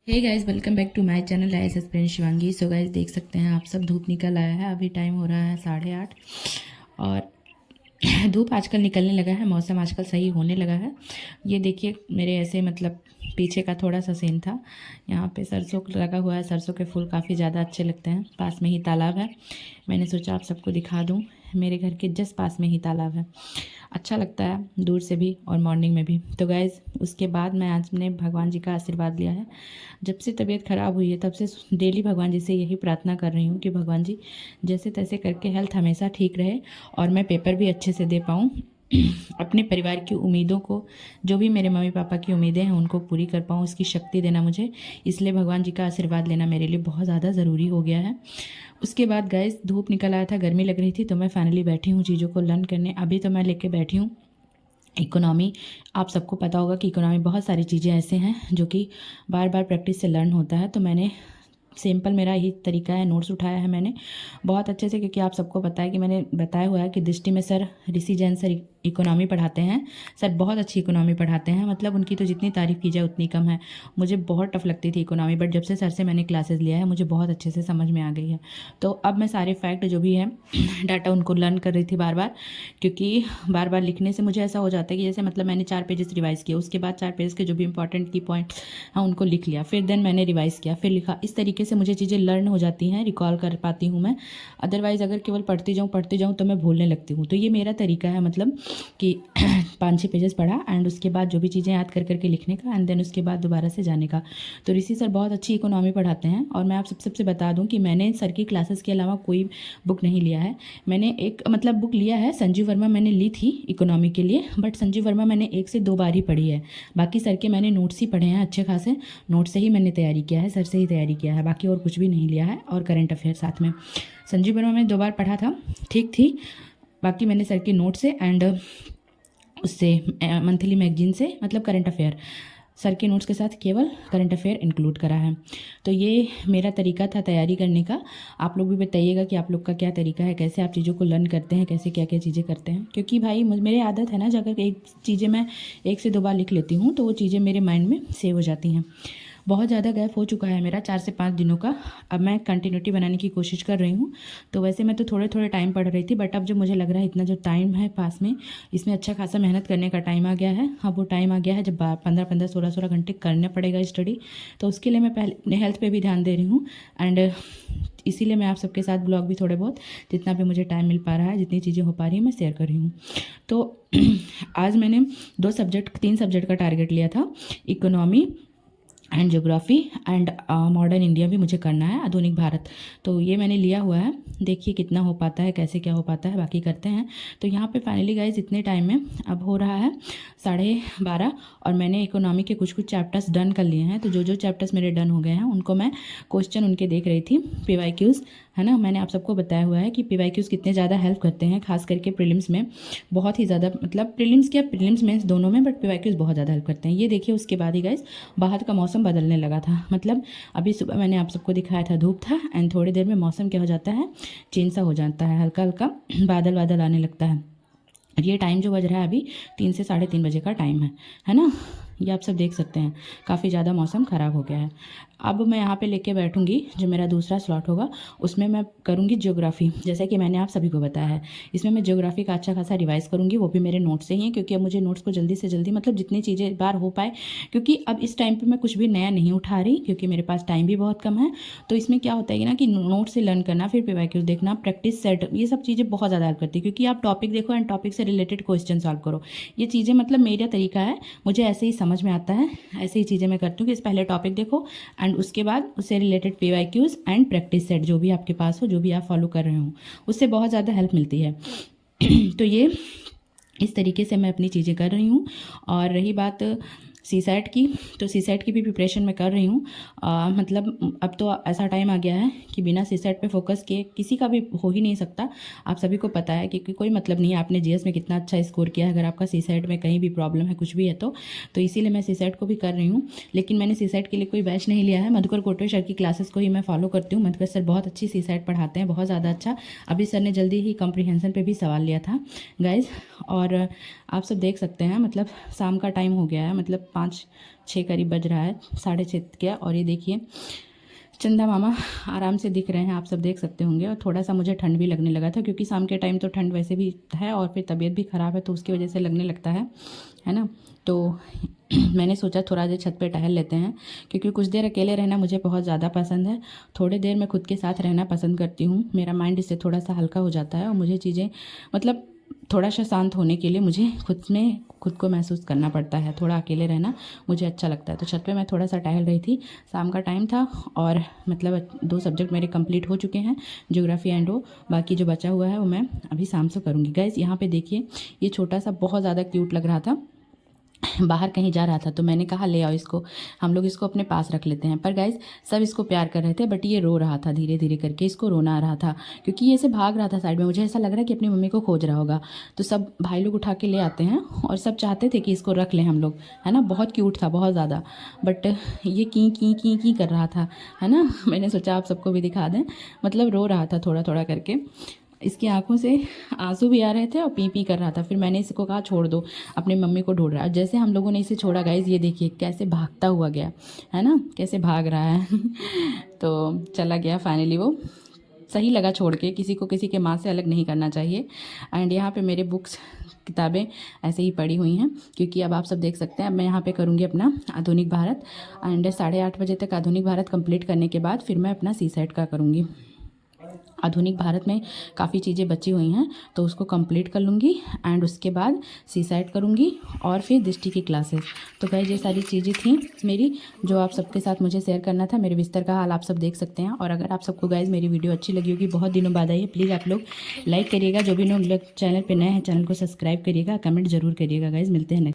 Hey guys, welcome back to my channel as friend Shivangi. So guys, देख सकते हैं आप सब धूप निकल आया है। अभी टाइम हो रहा है 8:30 और धूप आजकल निकलने लगा है। मौसम आजकल सही होने लगा है। ये देखिए मेरे ऐसे मतलब पीछे का थोड़ा सा सीन था। यहाँ पे सरसों लगा हुआ है। सरसों के फूल काफ़ी ज़्यादा अच्छे लगते हैं। पास में ही तालाब है। मैंने सोचा आप सबको दिखा दूँ। मेरे घर के जस्ट पास में ही तालाब है। अच्छा लगता है दूर से भी और मॉर्निंग में भी। तो गाइज़, उसके बाद मैं आज ने भगवान जी का आशीर्वाद लिया है। जब से तबीयत ख़राब हुई है तब से डेली भगवान जी से यही प्रार्थना कर रही हूँ कि भगवान जी जैसे तैसे करके हेल्थ हमेशा ठीक रहे और मैं पेपर भी अच्छे से दे पाऊँ। अपने परिवार की उम्मीदों को, जो भी मेरे मम्मी पापा की उम्मीदें हैं उनको पूरी कर पाऊँ, उसकी शक्ति देना मुझे। इसलिए भगवान जी का आशीर्वाद लेना मेरे लिए बहुत ज़्यादा ज़रूरी हो गया है। उसके बाद गाइस, धूप निकल आया था, गर्मी लग रही थी, तो मैं फाइनली बैठी हूँ चीज़ों को लर्न करने। अभी तो मैं लेके बैठी हूँ इकोनॉमी। आप सबको पता होगा कि इकोनॉमी बहुत सारी चीज़ें ऐसे हैं जो कि बार बार प्रैक्टिस से लर्न होता है। तो मैंने सिंपल, मेरा यही तरीका है, नोट्स उठाया है मैंने बहुत अच्छे से, क्योंकि आप सबको पता है कि मैंने बताया हुआ है कि दृष्टि में सर ऋषि जैन सर इकोनॉमी पढ़ाते हैं। सर बहुत अच्छी इकोनॉमी पढ़ाते हैं, मतलब उनकी तो जितनी तारीफ़ की जाए उतनी कम है। मुझे बहुत टफ लगती थी इकोनॉमी, बट जब से सर से मैंने क्लासेस लिया है मुझे बहुत अच्छे से समझ में आ गई है। तो अब मैं सारे फैक्ट जो भी है डाटा उनको लर्न कर रही थी बार बार, क्योंकि बार बार लिखने से मुझे ऐसा हो जाता है कि जैसे मतलब मैंने 4 पेजेस रिवाइज़ किया, उसके बाद 4 पेज के जो भी इंपॉर्टेंट की पॉइंट हाँ उनको लिख लिया, फिर देन मैंने रिवाइज़ किया, फिर लिखा। इस तरीके से मुझे चीज़ें लर्न हो जाती हैं, रिकॉल कर पाती हूँ मैं। अदरवाइज़ अगर केवल पढ़ती जाऊँ तो मैं भूलने लगती हूँ। तो ये मेरा तरीका है, मतलब कि 5-6 पेजेस पढ़ा एंड उसके बाद जो भी चीज़ें याद कर करके लिखने का, एंड देन उसके बाद दोबारा से जाने का। तो ऋषि सर बहुत अच्छी इकोनॉमी पढ़ाते हैं। और मैं आप सबसे बता दूं कि मैंने सर की क्लासेस के अलावा कोई बुक नहीं लिया है। मैंने एक मतलब बुक लिया है, संजीव वर्मा मैंने ली थी इकोनॉमी के लिए, बट संजीव वर्मा मैंने 1 से 2 बार ही पढ़ी है। बाकी सर के मैंने नोट्स ही पढ़े हैं अच्छे खासे। नोट से ही मैंने तैयारी किया है, सर से ही तैयारी किया है, बाकी और कुछ भी नहीं लिया है। और करंट अफेयर साथ में। संजीव वर्मा मैंने 2 बार पढ़ा था, ठीक थी। बाकी मैंने सर के नोट से एंड उससे मंथली मैगजीन से, मतलब करंट अफेयर, सर के नोट्स के साथ केवल करंट अफेयर इंक्लूड करा है। तो ये मेरा तरीका था तैयारी करने का। आप लोग भी बताइएगा कि आप लोग का क्या तरीका है, कैसे आप चीज़ों को लर्न करते हैं, कैसे क्या क्या चीज़ें करते हैं। क्योंकि भाई मेरी आदत है ना, जब अगर एक चीज़ें मैं 1 से 2 बार लिख लेती हूँ तो वो चीज़ें मेरे माइंड में सेव हो जाती हैं। बहुत ज़्यादा गैप हो चुका है मेरा 4 से 5 दिनों का। अब मैं कंटिन्यूटी बनाने की कोशिश कर रही हूँ। तो वैसे मैं तो थोड़े थोड़े टाइम पढ़ रही थी, बट अब जो मुझे लग रहा है इतना जो टाइम है पास में, इसमें अच्छा खासा मेहनत करने का टाइम आ गया है। अब वो टाइम आ गया है जब 15-15, 16-16 घंटे करना पड़ेगा स्टडी। तो उसके लिए मैं पहले अपने हेल्थ पे भी ध्यान दे रही हूँ। एंड इसीलिए मैं आप सबके साथ ब्लॉग भी थोड़े बहुत, जितना भी मुझे टाइम मिल पा रहा है, जितनी चीज़ें हो पा रही हैं, मैं शेयर कर रही हूँ। तो आज मैंने 3 सब्जेक्ट का टारगेट लिया था। Economy and geography and modern India भी मुझे करना है, आधुनिक भारत। तो ये मैंने लिया हुआ है। देखिए कितना हो पाता है, कैसे क्या हो पाता है, बाकी करते हैं। तो यहाँ पे फाइनली गाइज इतने टाइम में अब हो रहा है 12:30 और मैंने इकोनॉमी के कुछ कुछ चैप्टर्स डन कर लिए हैं। तो जो जो चैप्टर्स मेरे डन हो गए हैं उनको मैं क्वेश्चन उनके देख रही थी, PYQs, है ना। मैंने आप सबको बताया हुआ है कि PYQs कितने ज़्यादा हेल्प करते हैं, खास करके प्रीलिम्स में। बहुत ही ज़्यादा, मतलब प्रीलिम्स मेंस दोनों में, बट PYQs बहुत ज़्यादा हेल्प करते हैं। ये देखिए उसके बाद ही गाइज बाहर का मौसम बदलने लगा था। मतलब अभी सुबह मैंने आप सबको दिखाया था धूप था, एंड थोड़ी देर में मौसम क्या हो जाता है, चेंज सा हो जाता है, हल्का हल्का बादल बादल आने लगता है। और ये टाइम जो बज रहा है अभी 3 से 3:30 बजे का टाइम है ना। ये आप सब देख सकते हैं, काफ़ी ज़्यादा मौसम ख़राब हो गया है। अब मैं यहाँ पे लेके बैठूंगी, जो मेरा दूसरा स्लॉट होगा उसमें मैं करूँगी ज्योग्राफी, जैसे कि मैंने आप सभी को बताया है। इसमें मैं ज्योग्राफी का अच्छा खासा रिवाइज़ करूँगी, वो भी मेरे नोट से ही है, क्योंकि अब मुझे नोट्स को जल्दी से जल्दी, मतलब जितनी चीज़ें बार हो पाए, क्योंकि अब इस टाइम पर मैं कुछ भी नया नहीं उठा रही, क्योंकि मेरे पास टाइम भी बहुत कम है। तो इसमें क्या होता है कि ना, कि नोट से लर्न करना, फिर PYQs देखना, प्रैक्टिस सेट, ये सब चीज़ें बहुत ज़्यादा हेल्प करती है। क्योंकि आप टॉपिक देखो एंड टॉपिक से रिलेटेड क्वेश्चन सॉल्व करो। ये चीज़ें मतलब मेरा तरीका है, मुझे ऐसे ही समझ में आता है, ऐसे ही चीज़ें मैं करती हूँ कि इस पहले टॉपिक देखो एंड उसके बाद उससे related PYQs and practice set जो भी आपके पास हो, जो भी आप फॉलो कर रहे हो, उससे बहुत ज़्यादा हेल्प मिलती है। तो ये इस तरीके से मैं अपनी चीज़ें कर रही हूँ। और रही बात CSAT की, तो CSAT की भी प्रिपरेशन मैं कर रही हूँ। मतलब अब तो ऐसा टाइम आ गया है कि बिना CSAT पे फोकस किए किसी का भी हो ही नहीं सकता। आप सभी को पता है कि कोई मतलब नहीं है आपने GS में कितना अच्छा स्कोर किया है, अगर आपका CSAT में कहीं भी प्रॉब्लम है, कुछ भी है तो इसीलिए मैं CSAT को भी कर रही हूँ। लेकिन मैंने CSAT के लिए कोई बैच नहीं लिया है, मधुकर कोटवे सर की क्लासेस को ही मैं फॉलो करती हूँ। मधुकर सर बहुत अच्छी CSAT पढ़ाते हैं, बहुत ज़्यादा अच्छा। अभी सर ने जल्दी ही कॉम्प्रीहेंशन पे भी सवाल लिया था गाइज। और आप सब देख सकते हैं, मतलब शाम का टाइम हो गया है, मतलब 5-6 करीब बज रहा है, 6:30 क्या। और ये देखिए चंदा मामा आराम से दिख रहे हैं, आप सब देख सकते होंगे। और थोड़ा सा मुझे ठंड भी लगने लगा था, क्योंकि शाम के टाइम तो ठंड वैसे भी है और फिर तबीयत भी ख़राब है, तो उसकी वजह से लगने लगता है ना। तो मैंने सोचा थोड़ा देर छत पे टहल लेते हैं, क्योंकि कुछ देर अकेले रहना मुझे बहुत ज़्यादा पसंद है। थोड़ी देर मैं खुद के साथ रहना पसंद करती हूँ, मेरा माइंड इससे थोड़ा सा हल्का हो जाता है और मुझे चीज़ें मतलब थोड़ा सा शांत होने के लिए मुझे खुद को महसूस करना पड़ता है। थोड़ा अकेले रहना मुझे अच्छा लगता है। तो छत पे मैं थोड़ा सा टहल रही थी, शाम का टाइम था और मतलब 2 सब्जेक्ट मेरे कंप्लीट हो चुके हैं, ज्योग्राफी एंड वो। बाकी जो बचा हुआ है वो मैं अभी शाम से करूँगी। गाइज़ यहाँ पे देखिए, ये छोटा सा बहुत ज़्यादा क्यूट लग रहा था, बाहर कहीं जा रहा था, तो मैंने कहा ले आओ इसको, हम लोग इसको अपने पास रख लेते हैं। पर गाइज़ सब इसको प्यार कर रहे थे, बट ये रो रहा था, धीरे धीरे करके इसको रोना आ रहा था, क्योंकि ये ऐसे भाग रहा था साइड में। मुझे ऐसा लग रहा है कि अपनी मम्मी को खोज रहा होगा। तो सब भाई लोग उठा के ले आते हैं और सब चाहते थे कि इसको रख लें हम लोग, है ना। बहुत क्यूट था, बहुत ज़्यादा। बट ये की कर रहा था, है ना। मैंने सोचा आप सबको भी दिखा दें, मतलब रो रहा था थोड़ा थोड़ा करके, इसकी आंखों से आंसू भी आ रहे थे और पी पी कर रहा था। फिर मैंने इसको कहा छोड़ दो, अपनी मम्मी को ढूंढ रहा है। जैसे हम लोगों ने इसे छोड़ा गाइज, ये देखिए कैसे भागता हुआ गया, है ना, कैसे भाग रहा है। तो चला गया फाइनली वो। सही लगा छोड़ के, किसी को किसी के माँ से अलग नहीं करना चाहिए। एंड यहाँ पे मेरे बुक्स किताबें ऐसे ही पड़ी हुई हैं, क्योंकि अब आप सब देख सकते हैं। अब मैं यहाँ पे करूँगी अपना आधुनिक भारत, एंड 8:30 बजे तक आधुनिक भारत कंप्लीट करने के बाद फिर मैं अपना सीसेट का करूँगी। आधुनिक भारत में काफ़ी चीज़ें बची हुई हैं, तो उसको कंप्लीट कर लूँगी एंड उसके बाद सीसाइट करूँगी और फिर दृष्टि की क्लासेस। तो गाइस ये सारी चीज़ें थी मेरी, जो आप सबके साथ मुझे शेयर करना था। मेरे बिस्तर का हाल आप सब देख सकते हैं। और अगर आप सबको गाइस मेरी वीडियो अच्छी लगी होगी, बहुत दिनों बाद आई है, प्लीज़ आप लोग लाइक करिएगा। जो भी लोग चैनल पर नए हैं, चैनल को सब्सक्राइब करिएगा, कमेंट जरूर करिएगा। गाइस मिलते हैं नेक्स्ट।